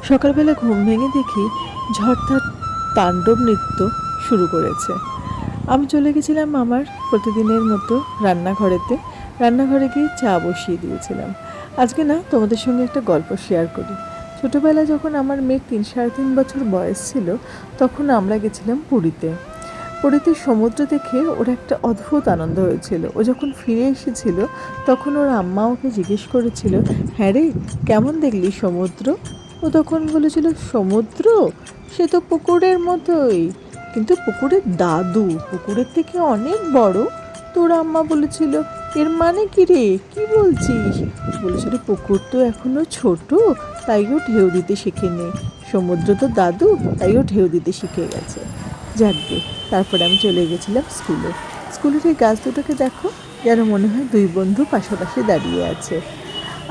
সকালবেলা ঘুম ভেঙে দেখি ঝড়টার তাণ্ডব নৃত্য শুরু করেছে। আমি চলে গেছিলাম আমার প্রতিদিনের মতো রান্নাঘরে গিয়ে চা বসিয়ে দিয়েছিলাম। আজকে না তোমাদের সঙ্গে একটা গল্প শেয়ার করি। ছোটোবেলায় যখন আমার মেয়ের 3-3.5 বছর বয়স ছিল, তখন আমরা গেছিলাম পুরীতে সমুদ্র দেখে ওর একটা অদ্ভুত আনন্দ হয়েছিল। ও যখন ফিরে এসেছিল তখন ওর আম্মা ওকে জিজ্ঞেস করেছিল, হ্যাঁ রে, কেমন দেখলি সমুদ্র? ও তখন বলেছিল, সমুদ্র সে তো পুকুরের মতোই, কিন্তু পুকুরের দাদু পুকুরের থেকে অনেক বড়। তোর আম্মা বলেছিল, এর মানে কি রে, কি বলছিস? বলেছিল, পুকুর তো এখনো ছোট, তাই ও ঢেউ দিতে শেখেনি। সমুদ্র তো দাদু, তাই ও ঢেউ দিতে শিখে গেছে। যাকগে, তারপরে আমি চলে গেছিলাম স্কুলের এই গাছ দুটোকে দেখো, যেন মনে হয় দুই বন্ধু পাশাপাশি দাঁড়িয়ে আছে।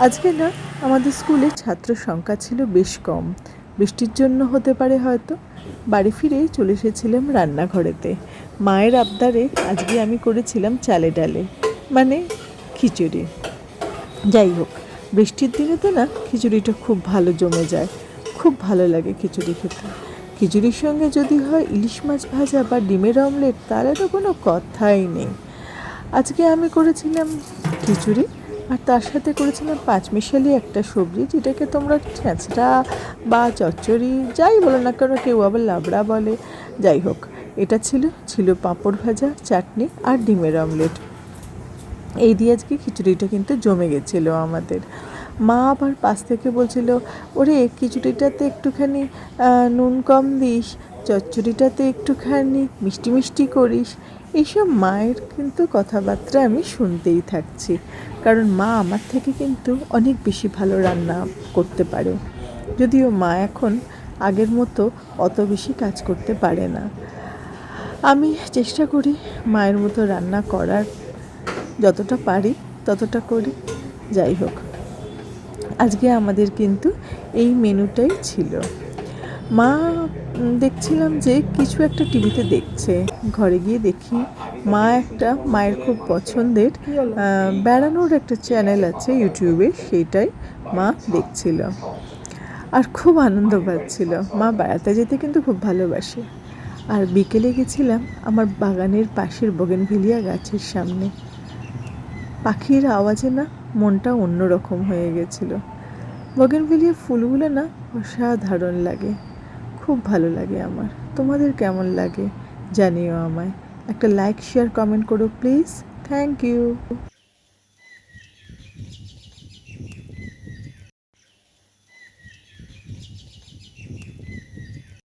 আজকে না আমাদের স্কুলে ছাত্র সংখ্যা ছিল বেশ কম, বৃষ্টির জন্য হতে পারে হয়তো। বাড়ি ফিরে চলে এসেছিলাম রান্নাঘরেতে। মায়ের আবদারে আজকে আমি করেছিলাম চালে ডালে, মানে খিচুড়ি। যাই হোক, বৃষ্টির দিনে তো না খিচুড়িটা খুব ভালো জমে যায়, খুব ভালো লাগে খিচুড়ি খেতে। খিচুড়ির সঙ্গে যদি হয় ইলিশ মাছ ভাজা বা ডিমের অমলেট, তাহলে তো কোনো কথাই নেই। আজকে আমি করেছিলাম খিচুড়ি, আর তার সাথে করেছিলাম পাঁচমিশালি একটা সবজি, যেটাকে তোমরা ছেঁচড়া বা চচ্চড়ি যাই বলো না কেন, কেউ আবার লাবড়া বলে। যাই হোক, এটা ছিল পাঁপড় ভাজা, চাটনি আর ডিমের অমলেট। এই দিয়ে আজকে খিচুড়িটা কিন্তু জমে গেছিলো আমাদের। মা আবার পাশ থেকে বলছিল, ওরে খিচুড়িটাতে একটুখানি নুন কম দিস, চচ্চড়িটাতে একটুখানি মিষ্টি মিষ্টি করিস। এইসব মায়ের কিন্তু কথাবার্তা আমি শুনতেই থাকছি, কারণ মা আমার থেকে কিন্তু অনেক বেশি ভালো রান্না করতে পারে, যদিও মা এখন আগের মতো অত বেশি কাজ করতে পারে না। আমি চেষ্টা করি মায়ের মতো রান্না করার, যতটা পারি ততটা করি। যাই হোক, আজকে আমাদের কিন্তু এই মেনুটাই ছিল। মা দেখছিলাম যে কিছু একটা টিভিতে দেখছে। ঘরে গিয়ে দেখি মায়ের খুব পছন্দের বেড়ানোর একটা চ্যানেল আছে ইউটিউবে, সেইটাই মা দেখছিল আর খুব আনন্দ পাচ্ছিল। মা বেড়াতে যেতে কিন্তু খুব ভালোবাসে। আর বিকেলে গেছিলাম আমার বাগানের পাশের বোগেনভেলিয়া গাছের সামনে। পাখির আওয়াজে না মনটা অন্যরকম হয়ে গেছিলো। বোগেনভেলিয়া ফুলগুলো না অসাধারণ লাগে, খুব ভালো লাগে আমার। তোমাদের কেমন লাগে জানিও আমায়। একটা লাইক, শেয়ার, কমেন্ট করো প্লিজ। Thank you.